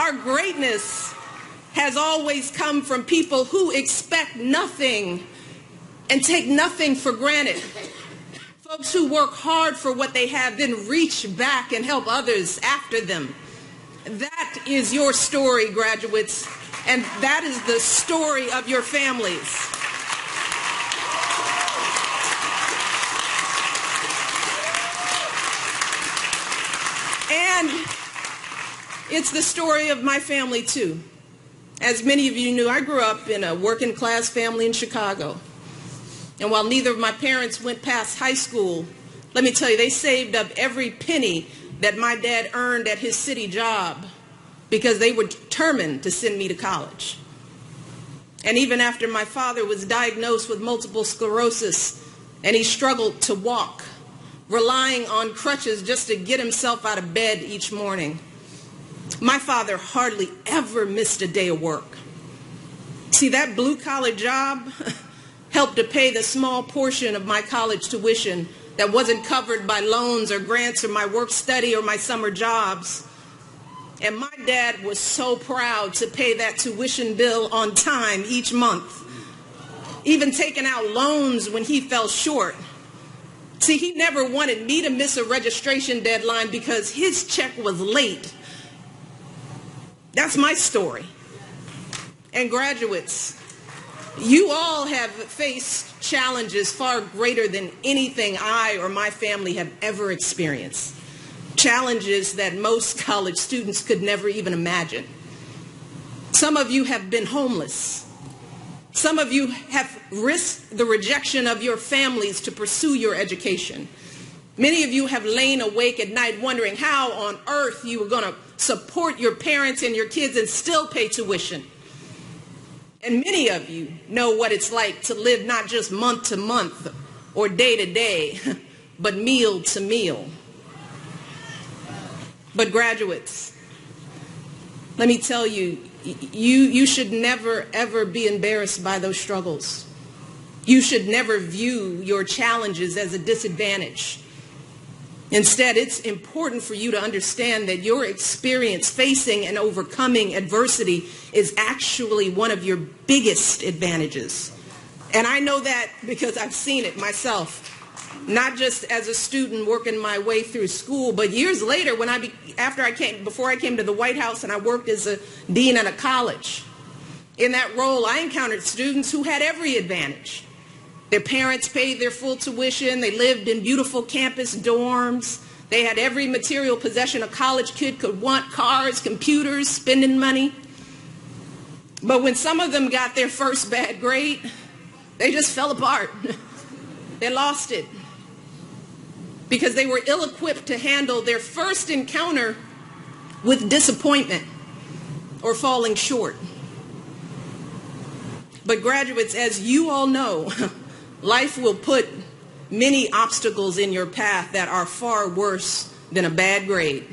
Our greatness has always come from people who expect nothing and take nothing for granted. Folks who work hard for what they have, then reach back and help others after them. That is your story, graduates, and that is the story of your families. And it's the story of my family, too. As many of you knew, I grew up in a working class family in Chicago. And while neither of my parents went past high school, let me tell you, they saved up every penny that my dad earned at his city job because they were determined to send me to college. And even after my father was diagnosed with multiple sclerosis and he struggled to walk, relying on crutches just to get himself out of bed each morning, my father hardly ever missed a day of work. See, that blue-collar job helped to pay the small portion of my college tuition that wasn't covered by loans or grants or my work study or my summer jobs. And my dad was so proud to pay that tuition bill on time each month, even taking out loans when he fell short. See, he never wanted me to miss a registration deadline because his check was late. That's my story. And graduates, you all have faced challenges far greater than anything I or my family have ever experienced. Challenges that most college students could never even imagine. Some of you have been homeless. Some of you have risked the rejection of your families to pursue your education. Many of you have lain awake at night wondering how on earth you were going to support your parents and your kids and still pay tuition. And many of you know what it's like to live not just month to month or day to day, but meal to meal. But graduates, let me tell you, you should never, ever be embarrassed by those struggles. You should never view your challenges as a disadvantage. Instead, it's important for you to understand that your experience facing and overcoming adversity is actually one of your biggest advantages. And I know that because I've seen it myself, not just as a student working my way through school, but years later before I came to the White House and I worked as a dean at a college. In that role, I encountered students who had every advantage. Their parents paid their full tuition. They lived in beautiful campus dorms. They had every material possession a college kid could want: cars, computers, spending money. But when some of them got their first bad grade, they just fell apart. They lost it because they were ill-equipped to handle their first encounter with disappointment or falling short. But graduates, as you all know, life will put many obstacles in your path that are far worse than a bad grade.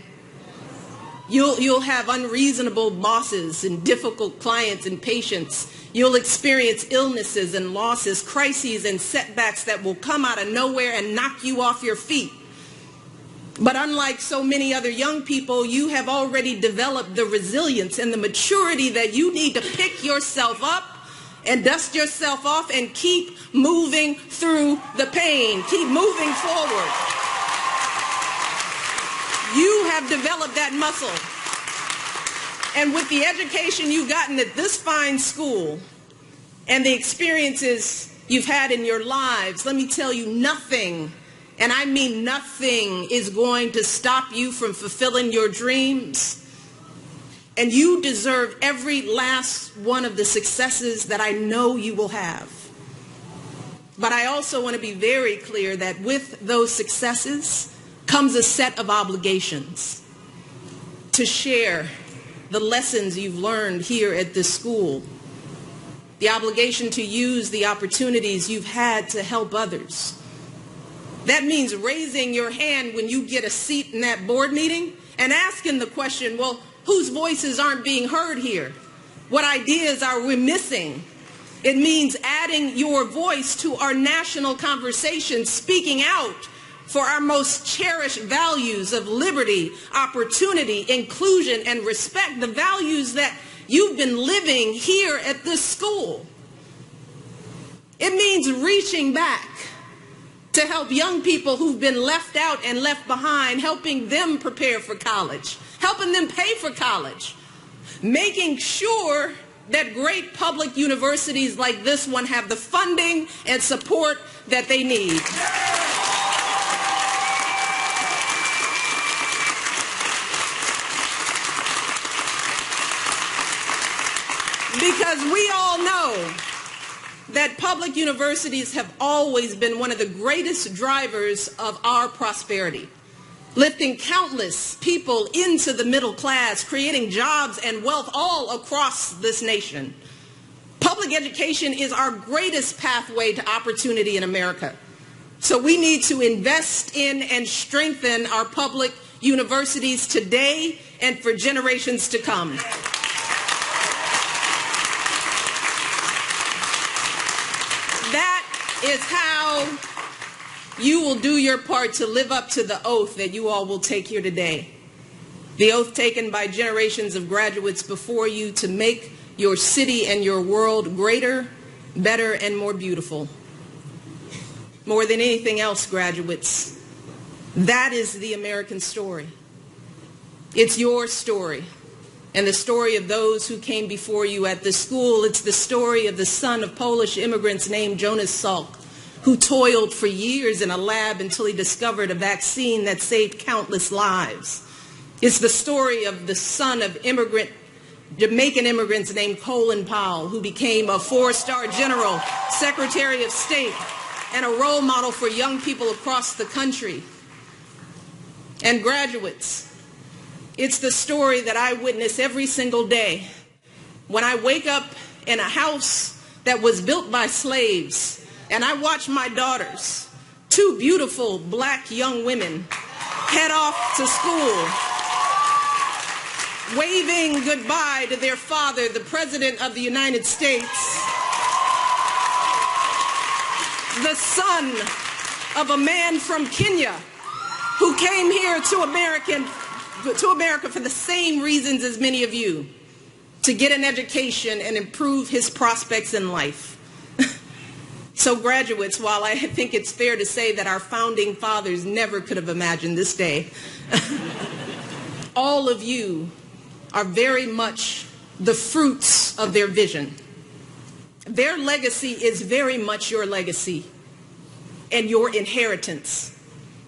You'll have unreasonable bosses and difficult clients and patients. You'll experience illnesses and losses, crises and setbacks that will come out of nowhere and knock you off your feet. But unlike so many other young people, you have already developed the resilience and the maturity that you need to pick yourself up and dust yourself off and keep moving through the pain. Keep moving forward. You have developed that muscle. And with the education you've gotten at this fine school and the experiences you've had in your lives, let me tell you, nothing, and I mean nothing, is going to stop you from fulfilling your dreams. And you deserve every last one of the successes that I know you will have. But I also want to be very clear that with those successes comes a set of obligations to share the lessons you've learned here at this school, the obligation to use the opportunities you've had to help others. That means raising your hand when you get a seat in that board meeting and asking the question, well, whose voices aren't being heard here? What ideas are we missing? It means adding your voice to our national conversation, speaking out for our most cherished values of liberty, opportunity, inclusion, and respect, the values that you've been living here at this school. It means reaching back to help young people who've been left out and left behind, helping them prepare for college, helping them pay for college, making sure that great public universities like this one have the funding and support that they need. Because we all know that public universities have always been one of the greatest drivers of our prosperity, lifting countless people into the middle class, creating jobs and wealth all across this nation. Public education is our greatest pathway to opportunity in America. So we need to invest in and strengthen our public universities today and for generations to come. That is how you will do your part to live up to the oath that you all will take here today. The oath taken by generations of graduates before you to make your city and your world greater, better, and more beautiful. More than anything else, graduates, that is the American story. It's your story and the story of those who came before you at this school. It's the story of the son of Polish immigrants named Jonas Salk, who toiled for years in a lab until he discovered a vaccine that saved countless lives. It's the story of the son of Jamaican immigrants named Colin Powell, who became a 4-star general, Secretary of State, and a role model for young people across the country. And graduates, it's the story that I witness every single day when I wake up in a house that was built by slaves and I watch my daughters, 2 beautiful black young women, head off to school, waving goodbye to their father, the President of the United States, the son of a man from Kenya who came here to America for the same reasons as many of you, to get an education and improve his prospects in life. So graduates, while I think it's fair to say that our founding fathers never could have imagined this day, all of you are very much the fruits of their vision. Their legacy is very much your legacy and your inheritance.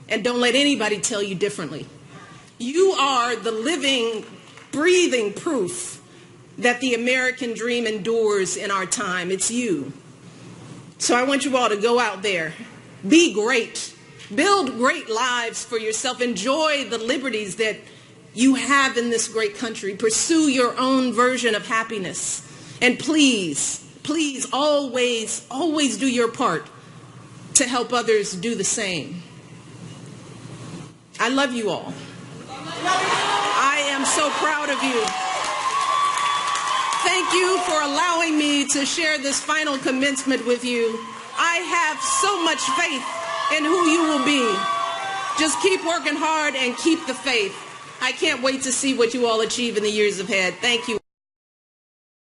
And don't let anybody tell you differently. You are the living, breathing proof that the American dream endures in our time. It's you. So I want you all to go out there, be great, build great lives for yourself, enjoy the liberties that you have in this great country, pursue your own version of happiness, and please, please always, always do your part to help others do the same. I love you all. I am so proud of you. Thank you for allowing me to share this final commencement with you. I have so much faith in who you will be. Just keep working hard and keep the faith. I can't wait to see what you all achieve in the years ahead. Thank you.